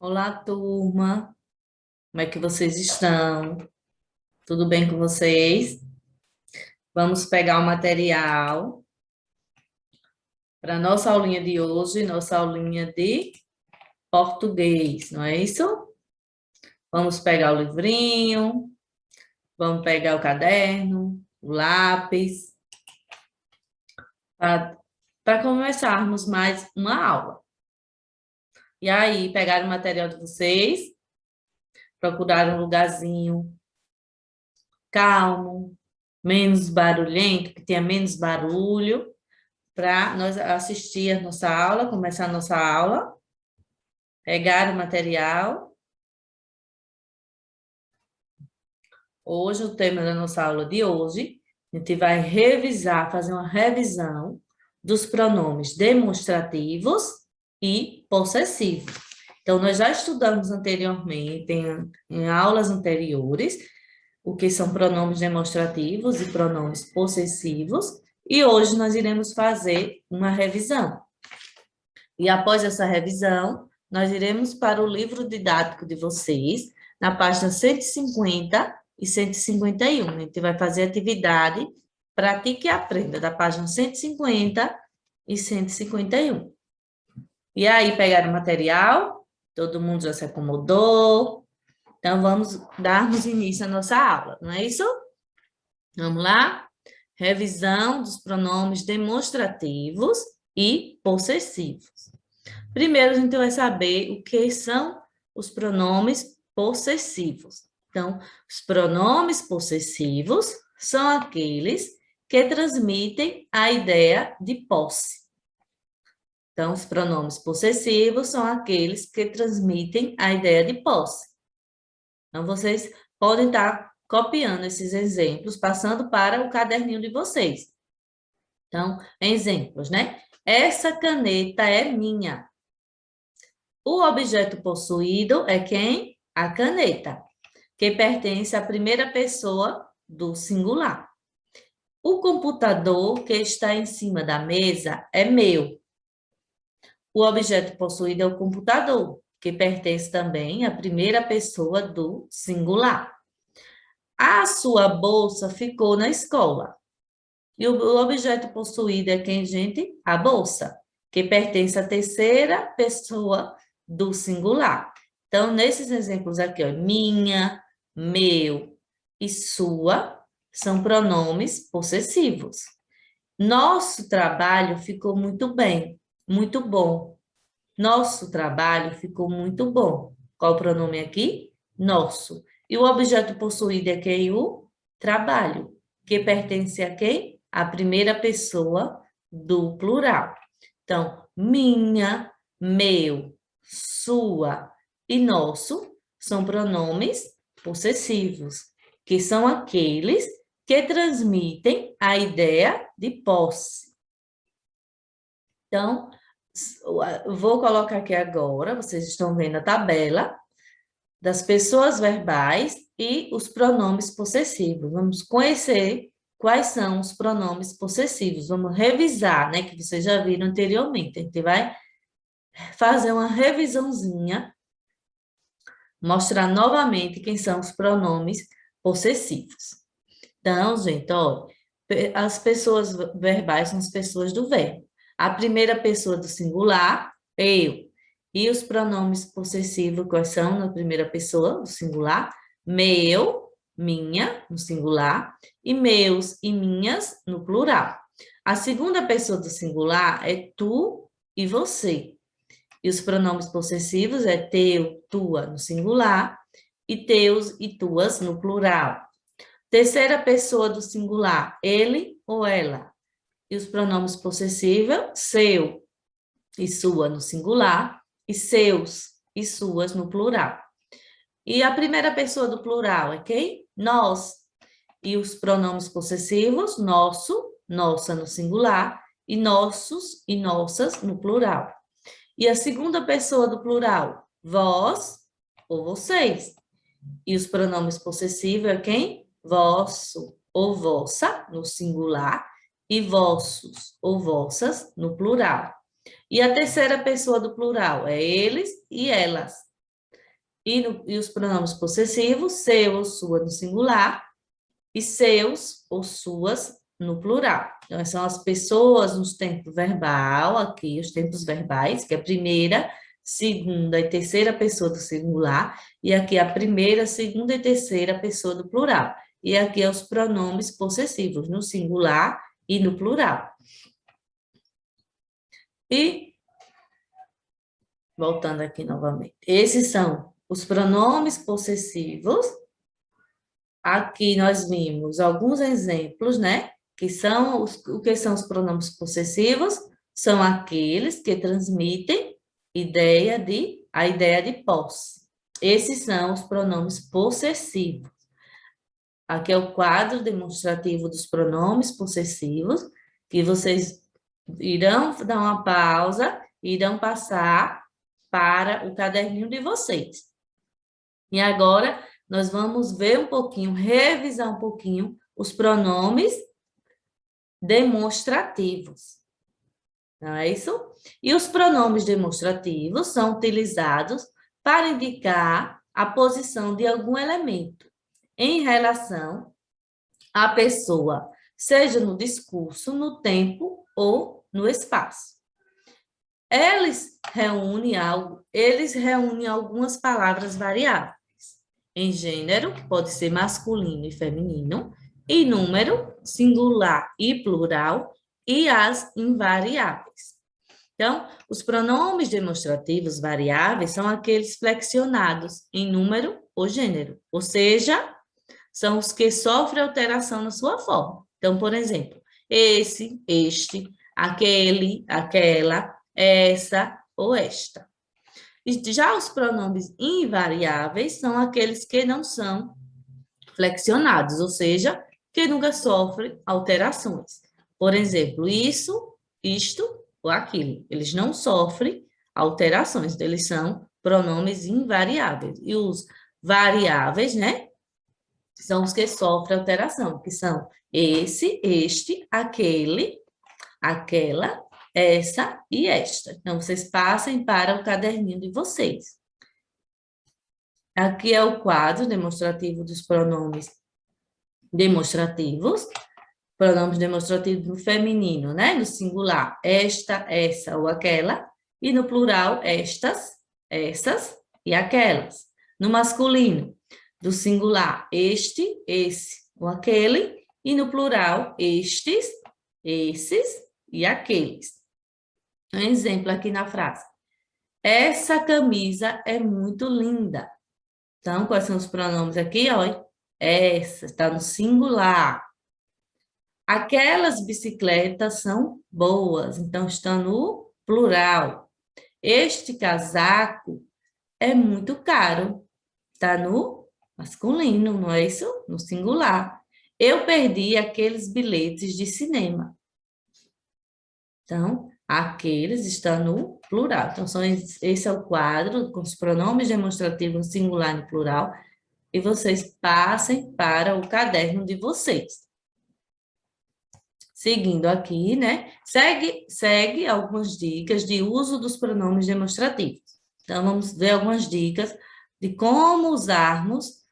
Olá, turma. Como é que vocês estão? Tudo bem com vocês? Vamos pegar o material para nossa aulinha de hoje, nossa aulinha de português, não é isso? Vamos pegar o livrinho, vamos pegar o caderno, o lápis, para começarmos mais uma aula. E aí, pegar o material de vocês, procurar um lugarzinho calmo, menos barulhento, que tenha menos barulho, para nós assistir a nossa aula, começar a nossa aula, pegar o material. Hoje, o tema da nossa aula de hoje, a gente vai revisar, fazer uma revisão dos pronomes demonstrativos e possessivos. Então, nós já estudamos anteriormente, em aulas anteriores, o que são pronomes demonstrativos e pronomes possessivos, e hoje nós iremos fazer uma revisão. E após essa revisão, nós iremos para o livro didático de vocês, na página 150 e 151. A gente vai fazer atividade Pratique e Aprenda, da página 150 e 151. E aí, pegaram o material? Todo mundo já se acomodou? Então, vamos darmos início à nossa aula, não é isso? Vamos lá? Revisão dos pronomes demonstrativos e possessivos. Primeiro, a gente vai saber o que são os pronomes possessivos. Então, os pronomes possessivos são aqueles que transmitem a ideia de posse. Então, os pronomes possessivos são aqueles que transmitem a ideia de posse. Então, vocês podem estar copiando esses exemplos, passando para o caderninho de vocês. Então, exemplos, né? Essa caneta é minha. O objeto possuído é quem? A caneta, que pertence à primeira pessoa do singular. O computador que está em cima da mesa é meu. O objeto possuído é o computador, que pertence também à primeira pessoa do singular. A sua bolsa ficou na escola. E o objeto possuído é quem, gente? A bolsa, que pertence à terceira pessoa do singular. Então, nesses exemplos aqui, ó, minha, meu e sua são pronomes possessivos. Nosso trabalho ficou muito bem, muito bom. Nosso trabalho ficou muito bom. Qual o pronome aqui? Nosso. E o objeto possuído é quem? O trabalho, que pertence a quem? A primeira pessoa do plural. Então, minha, meu, sua e nosso são pronomes possessivos, que são aqueles que transmitem a ideia de posse. Então, vou colocar aqui agora, vocês estão vendo a tabela das pessoas verbais e os pronomes possessivos. Vamos conhecer quais são os pronomes possessivos. Vamos revisar, né, que vocês já viram anteriormente. A gente vai fazer uma revisãozinha, mostrar novamente quem são os pronomes possessivos. Então, gente, olha, as pessoas verbais são as pessoas do verbo. A primeira pessoa do singular, eu. E os pronomes possessivos, quais são na primeira pessoa do singular? Meu, minha, no singular, e meus e minhas, no plural. A segunda pessoa do singular é tu e você. E os pronomes possessivos é teu, tua, no singular, e teus e tuas, no plural. Terceira pessoa do singular, ele ou ela. E os pronomes possessivos, seu e sua no singular, e seus e suas no plural. E a primeira pessoa do plural é quem? Nós. E os pronomes possessivos, nosso, nossa no singular, e nossos e nossas no plural. E a segunda pessoa do plural, vós ou vocês. E os pronomes possessivos é quem? Vosso ou vossa, no singular, e vossos ou vossas, no plural. E a terceira pessoa do plural é eles e elas. e os pronomes possessivos, seu ou sua no singular, e seus ou suas no plural. Então, são as pessoas nos tempos verbal, aqui, os tempos verbais, que é a primeira, segunda e terceira pessoa do singular, e aqui a primeira, segunda e terceira pessoa do plural. E aqui é os pronomes possessivos, no singular e no plural. E, voltando aqui novamente, esses são os pronomes possessivos. Aqui nós vimos alguns exemplos, né? Que são o que são os pronomes possessivos? São aqueles que transmitem a ideia de posse. Esses são os pronomes possessivos. Aqui é o quadro demonstrativo dos pronomes possessivos, que vocês irão dar uma pausa, irão passar para o caderninho de vocês. E agora nós vamos ver um pouquinho, revisar um pouquinho os pronomes demonstrativos. Não é isso? E os pronomes demonstrativos são utilizados para indicar a posição de algum elemento em relação à pessoa, seja no discurso, no tempo ou no espaço. Eles reúnem algumas palavras variáveis em gênero, que pode ser masculino e feminino, e número, singular e plural, e as invariáveis. Então, os pronomes demonstrativos variáveis são aqueles flexionados em número ou gênero, ou seja, são os que sofrem alteração na sua forma. Então, por exemplo, esse, este, aquele, aquela, essa ou esta. E já os pronomes invariáveis são aqueles que não são flexionados, ou seja, que nunca sofrem alterações. Por exemplo, isso, isto ou aquilo. Eles não sofrem alterações, então, eles são pronomes invariáveis. E os variáveis, né, são os que sofrem alteração, que são esse, este, aquele, aquela, essa e esta. Então, vocês passem para o caderninho de vocês. Aqui é o quadro demonstrativo dos pronomes demonstrativos. Pronomes demonstrativos no feminino, né? No singular, esta, essa ou aquela. E no plural, estas, essas e aquelas. No masculino, do singular, este, esse ou aquele. E no plural, estes, esses e aqueles. Um exemplo aqui na frase. Essa camisa é muito linda. Então, quais são os pronomes aqui? Olha, essa está no singular. Aquelas bicicletas são boas, então está no plural. Este casaco é muito caro, está no masculino, não é isso? No singular. Eu perdi aqueles bilhetes de cinema. Então, aqueles estão no plural. Então, esse é o quadro com os pronomes demonstrativos no singular e no plural. E vocês passem para o caderno de vocês. Seguindo aqui, né? Segue algumas dicas de uso dos pronomes demonstrativos. Então, vamos ver algumas dicas de como usarmos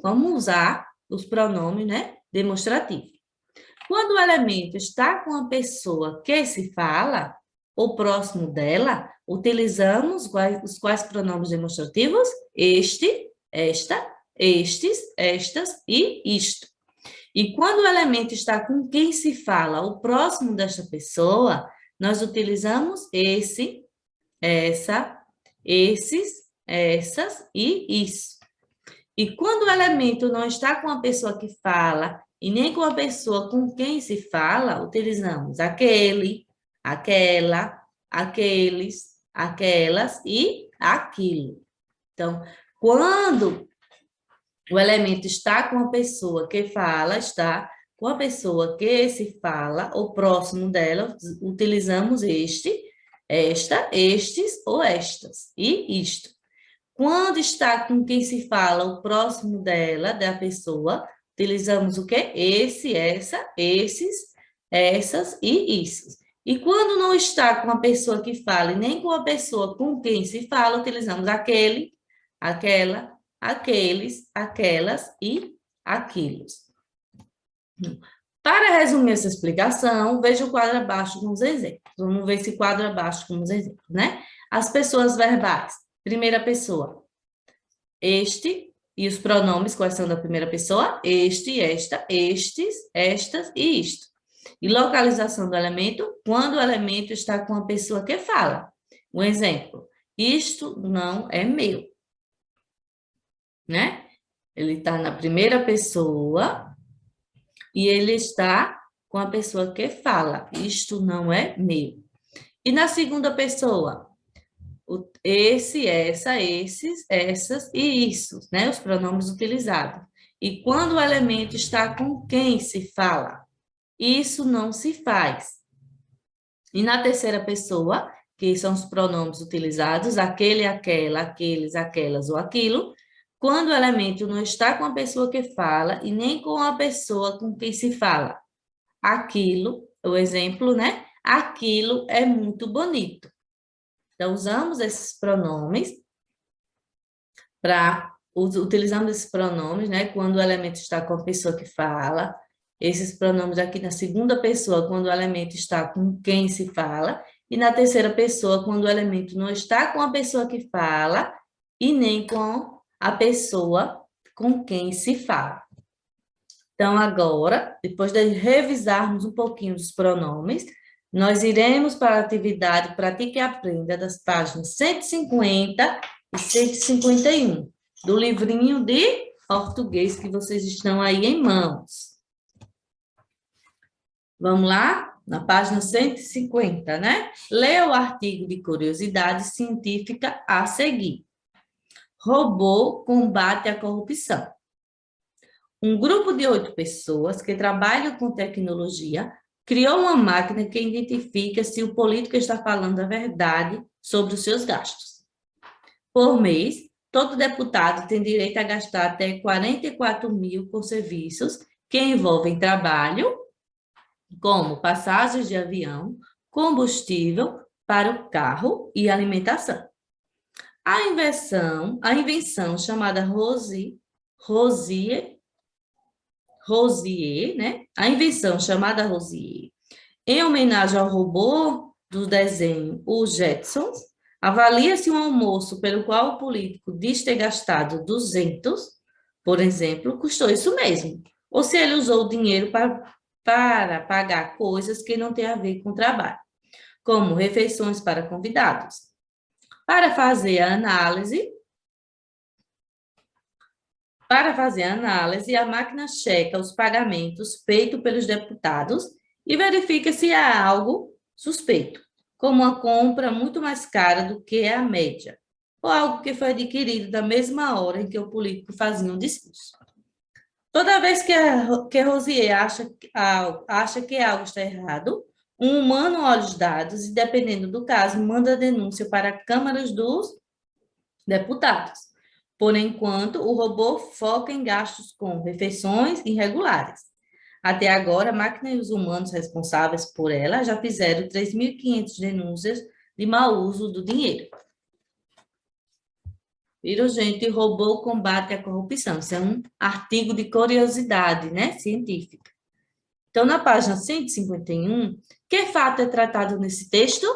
vamos usar os pronomes, né? Demonstrativos. Quando o elemento está com a pessoa que se fala, ou próximo dela, utilizamos os quais pronomes demonstrativos? Este, esta, estes, estas e isto. E quando o elemento está com quem se fala, o próximo desta pessoa, nós utilizamos esse, essa, esses, essas e isso. E quando o elemento não está com a pessoa que fala e nem com a pessoa com quem se fala, utilizamos aquele, aquela, aqueles, aquelas e aquilo. Então, quando o elemento está com a pessoa que fala, está com a pessoa que se fala, ou próximo dela, utilizamos este, esta, estes ou estas, e isto. Quando está com quem se fala, o próximo dela, da pessoa, utilizamos o quê? Esse, essa, esses, essas e isso. E quando não está com a pessoa que fala, e nem com a pessoa com quem se fala, utilizamos aquele, aquela, aqueles, aquelas e aquilos. Para resumir essa explicação, veja o quadro abaixo com os exemplos. Vamos ver esse quadro abaixo com os exemplos, né? As pessoas verbais. Primeira pessoa, este, e os pronomes, quais são da primeira pessoa? Este, esta, estes, estas e isto. E localização do elemento, quando o elemento está com a pessoa que fala. Um exemplo, isto não é meu, né? Ele está na primeira pessoa e ele está com a pessoa que fala. Isto não é meu. E na segunda pessoa, esse, essa, esses, essas e isso, né? Os pronomes utilizados. E quando o elemento está com quem se fala, isso não se faz. E na terceira pessoa, que são os pronomes utilizados, aquele, aquela, aqueles, aquelas ou aquilo, quando o elemento não está com a pessoa que fala e nem com a pessoa com quem se fala. Aquilo, o exemplo, né? Aquilo é muito bonito. Então, usamos esses pronomes utilizamos esses pronomes, né? Quando o elemento está com a pessoa que fala, esses pronomes aqui na segunda pessoa, quando o elemento está com quem se fala, e na terceira pessoa, quando o elemento não está com a pessoa que fala e nem com a pessoa com quem se fala. Então, agora, depois de revisarmos um pouquinho os pronomes, nós iremos para a atividade Pratique e Aprenda das páginas 150 e 151 do livrinho de português que vocês estão aí em mãos. Vamos lá? Na página 150, né? Leia o artigo de curiosidade científica a seguir. Robô combate a corrupção. Um grupo de 8 pessoas que trabalham com tecnologia criou uma máquina que identifica se o político está falando a verdade sobre os seus gastos. Por mês, todo deputado tem direito a gastar até 44 mil com serviços que envolvem trabalho, como passagens de avião, combustível para o carro e alimentação. A invenção chamada Rosier, né? A invenção chamada Rosier, em homenagem ao robô do desenho Os Jetsons, avalia-se um almoço pelo qual o político diz ter gastado 200, por exemplo, custou isso mesmo. Ou se ele usou o dinheiro para pagar coisas que não têm a ver com o trabalho, como refeições para convidados. Para fazer a análise, a máquina checa os pagamentos feitos pelos deputados e verifica se há algo suspeito, como uma compra muito mais cara do que a média, ou algo que foi adquirido da mesma hora em que o político fazia um discurso. Toda vez que Rosier acha que algo está errado, um humano olha os dados e, dependendo do caso, manda a denúncia para a Câmara dos Deputados. Por enquanto, o robô foca em gastos com refeições irregulares. Até agora, a máquina e os humanos responsáveis por ela já fizeram 3.500 denúncias de mau uso do dinheiro. Viram, gente? Robô combate a corrupção. Isso é um artigo de curiosidade, né? Científica. Então, na página 151, que fato é tratado nesse texto?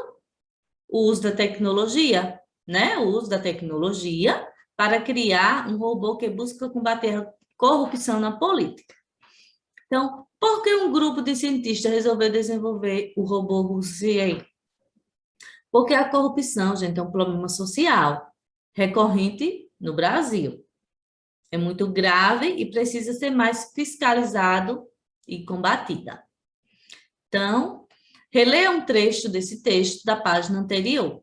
O uso da tecnologia, né? O uso da tecnologia para criar um robô que busca combater a corrupção na política. Então, por que um grupo de cientistas resolveu desenvolver o robô Rosier? Porque a corrupção, gente, é um problema social recorrente no Brasil. É muito grave e precisa ser mais fiscalizado e combatida. Então, releia um trecho desse texto da página anterior.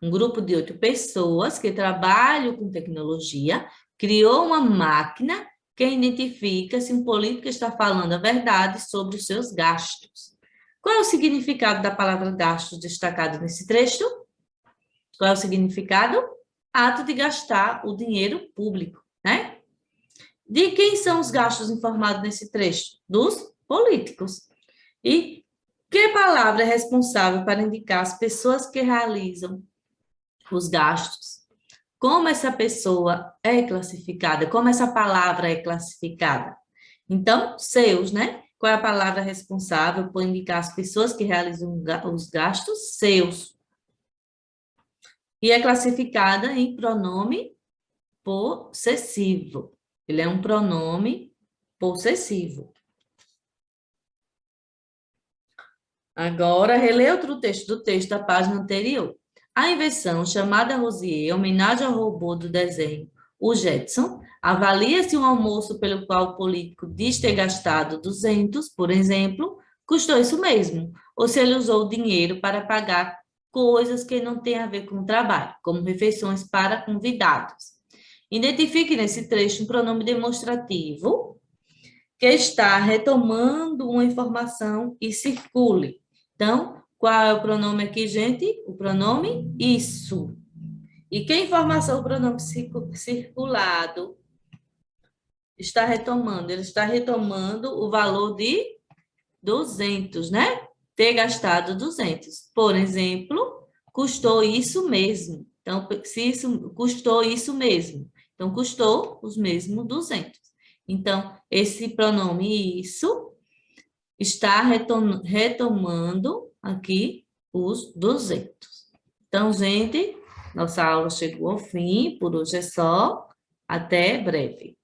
Um grupo de 8 pessoas que trabalham com tecnologia criou uma máquina que identifica se um político está falando a verdade sobre os seus gastos. Qual é o significado da palavra gastos destacado nesse trecho? Qual é o significado? Ato de gastar o dinheiro público, né? De quem são os gastos informados nesse trecho? Dos políticos. E que palavra é responsável para indicar as pessoas que realizam os gastos? como essa pessoa é classificada, como essa palavra é classificada. Então, seus, né? Qual é a palavra responsável por indicar as pessoas que realizam os gastos? Seus. E é classificada em pronome possessivo. Ele é um pronome possessivo. Agora, relê outro texto do texto da página anterior. A invenção, chamada Rosier, homenagem ao robô do desenho, o Jetson, avalia se um almoço pelo qual o político diz ter gastado 200, por exemplo, custou isso mesmo, ou se ele usou o dinheiro para pagar coisas que não têm a ver com o trabalho, como refeições para convidados. Identifique nesse trecho um pronome demonstrativo que está retomando uma informação e circule. Então, qual é o pronome aqui, gente? O pronome isso. E que informação o pronome circulado está retomando? Ele está retomando o valor de 200, né? Ter gastado 200. Por exemplo, custou isso mesmo. Então, se isso custou isso mesmo. Então, custou os mesmos 200. Então, esse pronome isso está retomando aqui os 200. Então, gente, nossa aula chegou ao fim, por hoje é só. Até breve.